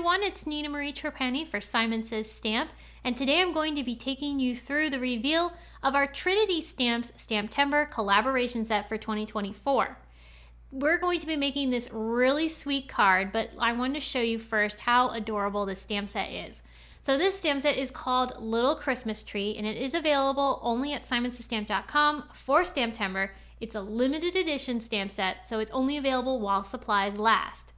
everyone, it's Nina Marie Trapani for Simon Says Stamp, and today I'm going to be taking you through the reveal of our Trinity Stamps STAMPtember collaboration set for 2024. We're going to be making this really sweet card, but I wanted to show you first how adorable this stamp set is. So this stamp set is called Little Christmas Tree, and it is available only at simonsaysstamp.com for STAMPtember. It's a limited edition stamp set, so it's only available while supplies last.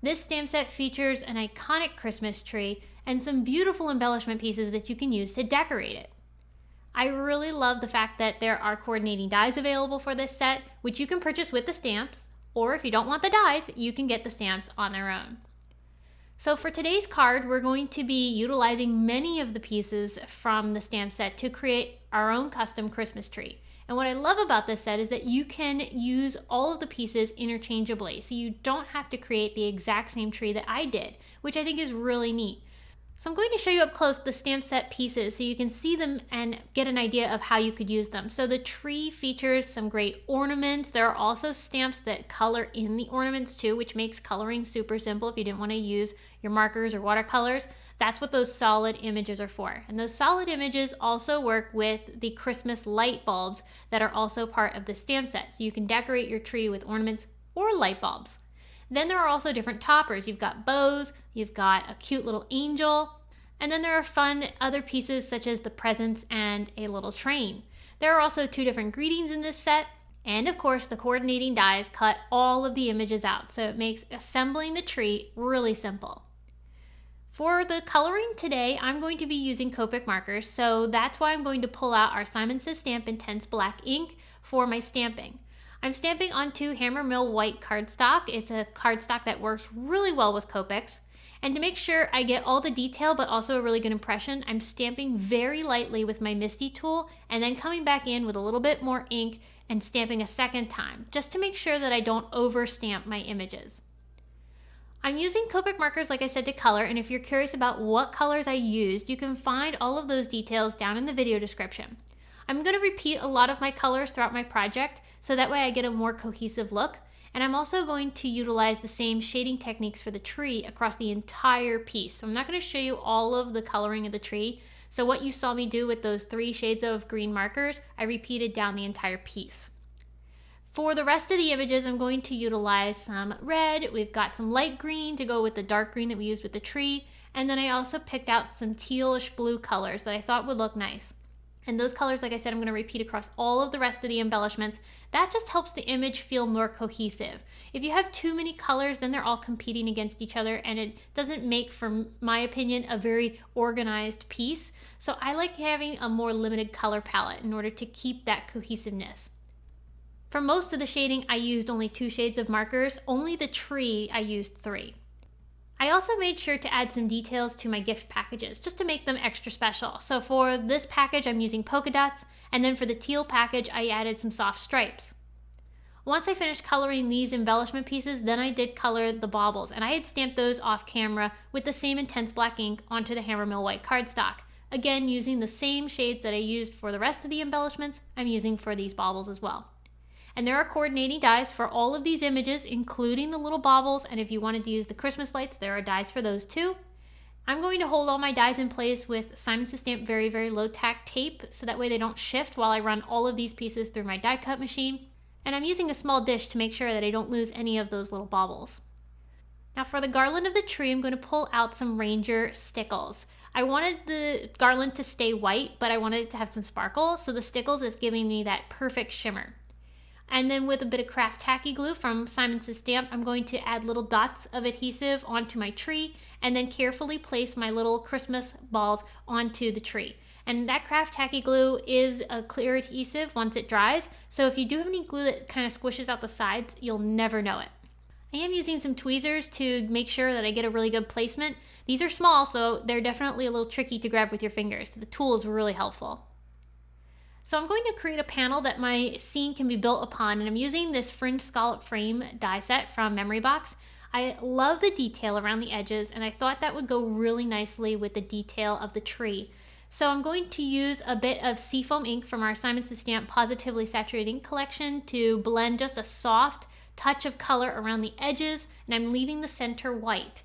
This stamp set features an iconic Christmas tree and some beautiful embellishment pieces that you can use to decorate it. I really love the fact that there are coordinating dies available for this set, which you can purchase with the stamps, or if you don't want the dies, you can get the stamps on their own. So for today's card, we're going to be utilizing many of the pieces from the stamp set to create our own custom Christmas tree. And what I love about this set is that you can use all of the pieces interchangeably, so you don't have to create the exact same tree that I did, which I think is really neat. So I'm going to show you up close the stamp set pieces so you can see them and get an idea of how you could use them. So the tree features some great ornaments. There are also stamps that color in the ornaments too, which makes coloring super simple if you didn't want to use your markers or watercolors. That's what those solid images are for. And those solid images also work with the Christmas light bulbs that are also part of the stamp set. So you can decorate your tree with ornaments or light bulbs. Then there are also different toppers. You've got bows, you've got a cute little angel, and then there are fun other pieces such as the presents and a little train. There are also 2 different greetings in this set, and of course the coordinating dies cut all of the images out, so it makes assembling the tree really simple. For the coloring today, I'm going to be using Copic markers, so that's why I'm going to pull out our Simon Says Stamp Intense Black ink for my stamping. I'm stamping onto Hammermill white cardstock. It's a cardstock that works really well with Copics. And to make sure I get all the detail but also a really good impression, I'm stamping very lightly with my Misty tool and then coming back in with a little bit more ink and stamping a second time, just to make sure that I don't over stamp my images. I'm using Copic markers, like I said, to color, and if you're curious about what colors I used, you can find all of those details down in the video description. I'm going to repeat a lot of my colors throughout my project, so that way I get a more cohesive look. And I'm also going to utilize the same shading techniques for the tree across the entire piece. So I'm not going to show you all of the coloring of the tree. So what you saw me do with those 3 shades of green markers, I repeated down the entire piece. For the rest of the images, I'm going to utilize some red. We've got some light green to go with the dark green that we used with the tree. And then I also picked out some tealish blue colors that I thought would look nice. And those colors, like I said, I'm going to repeat across all of the rest of the embellishments. That just helps the image feel more cohesive. If you have too many colors, then they're all competing against each other, and it doesn't make, for my opinion, a very organized piece. So I like having a more limited color palette in order to keep that cohesiveness. For most of the shading, I used only 2 shades of markers. Only the tree, I used 3. I also made sure to add some details to my gift packages just to make them extra special. So for this package, I'm using polka dots, and then for the teal package, I added some soft stripes. Once I finished coloring these embellishment pieces, then I did color the baubles, and I had stamped those off camera with the same intense black ink onto the Hammermill white cardstock. Again, using the same shades that I used for the rest of the embellishments, I'm using for these baubles as well. And there are coordinating dies for all of these images, including the little baubles, and if you wanted to use the Christmas lights, there are dies for those too. I'm going to hold all my dies in place with Simon Says Stamp very, very low tack tape, so that way they don't shift while I run all of these pieces through my die cut machine. And I'm using a small dish to make sure that I don't lose any of those little baubles. Now for the garland of the tree, I'm going to pull out some Ranger Stickles. I wanted the garland to stay white, but I wanted it to have some sparkle, so the Stickles is giving me that perfect shimmer. And then with a bit of craft tacky glue from Simon Says Stamp, I'm going to add little dots of adhesive onto my tree and then carefully place my little Christmas balls onto the tree. And that craft tacky glue is a clear adhesive once it dries, so if you do have any glue that kind of squishes out the sides, you'll never know it. I am using some tweezers to make sure that I get a really good placement. These are small, so they're definitely a little tricky to grab with your fingers. The tool is really helpful. So I'm going to create a panel that my scene can be built upon, and I'm using this Fringed Scalloped frame die set from Memory Box. I love the detail around the edges, and I thought that would go really nicely with the detail of the tree. So I'm going to use a bit of Seafoam ink from our Simon Says Stamp Pawsitively Saturated Ink collection to blend just a soft touch of color around the edges, and I'm leaving the center white.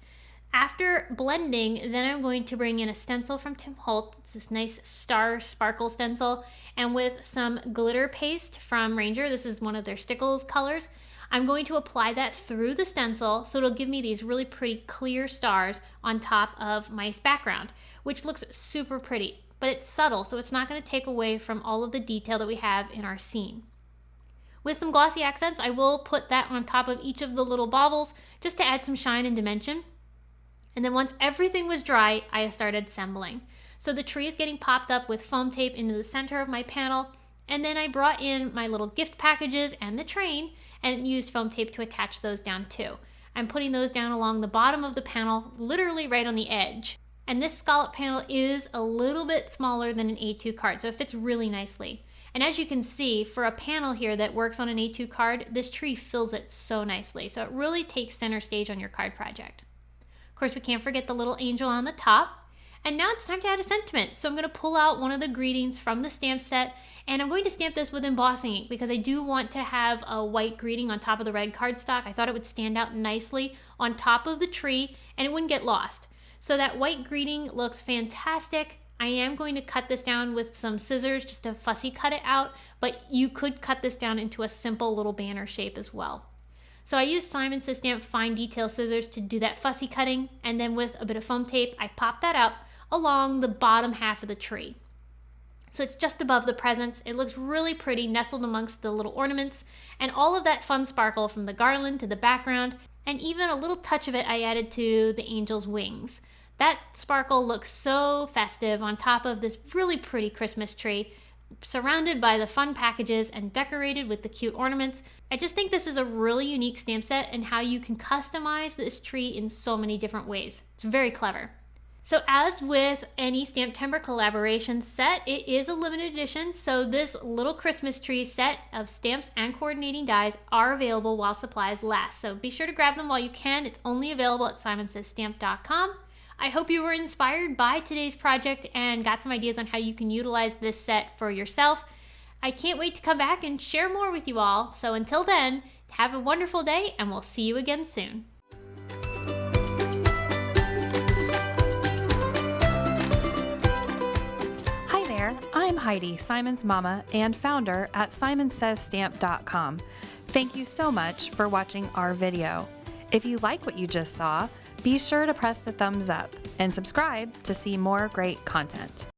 After blending, then I'm going to bring in a stencil from Holtz. It's this nice star sparkle stencil, and with some glitter paste from Ranger, this is one of their Stickles colors, I'm going to apply that through the stencil so it'll give me these really pretty clear stars on top of my background, which looks super pretty, but it's subtle, so it's not going to take away from all of the detail that we have in our scene. With some glossy accents, I will put that on top of each of the little baubles just to add some shine and dimension. And then once everything was dry, I started assembling. So the tree is getting popped up with foam tape into the center of my panel, and then I brought in my little gift packages and the train and used foam tape to attach those down too. I'm putting those down along the bottom of the panel, literally right on the edge. And this scallop panel is a little bit smaller than an A2 card, so it fits really nicely. And as you can see, for a panel here that works on an A2 card, this tree fills it so nicely. So it really takes center stage on your card project. Of course, we can't forget the little angel on the top. And now it's time to add a sentiment. So I'm going to pull out one of the greetings from the stamp set, and I'm going to stamp this with embossing ink because I do want to have a white greeting on top of the red cardstock. I thought it would stand out nicely on top of the tree and it wouldn't get lost. So that white greeting looks fantastic. I am going to cut this down with some scissors just to fussy cut it out, but you could cut this down into a simple little banner shape as well. So I used Simon Says Stamp fine detail scissors to do that fussy cutting, and then with a bit of foam tape, I popped that up along the bottom half of the tree. So it's just above the presents. It looks really pretty nestled amongst the little ornaments, and all of that fun sparkle from the garland to the background, and even a little touch of it I added to the angel's wings. That sparkle looks so festive on top of this really pretty Christmas tree, surrounded by the fun packages and decorated with the cute ornaments. I just think this is a really unique stamp set and how you can customize this tree in so many different ways. It's very clever. So as with any STAMPtember collaboration set, it is a limited edition, so this little Christmas tree set of stamps and coordinating dies are available while supplies last. So be sure to grab them while you can. It's only available at simonsaystamp.com. I hope you were inspired by today's project and got some ideas on how you can utilize this set for yourself. I can't wait to come back and share more with you all. So until then, have a wonderful day and we'll see you again soon. Hi there, I'm Heidi, Simon's mama and founder at simonsaystamp.com. Thank you so much for watching our video. If you like what you just saw, be sure to press the thumbs up and subscribe to see more great content.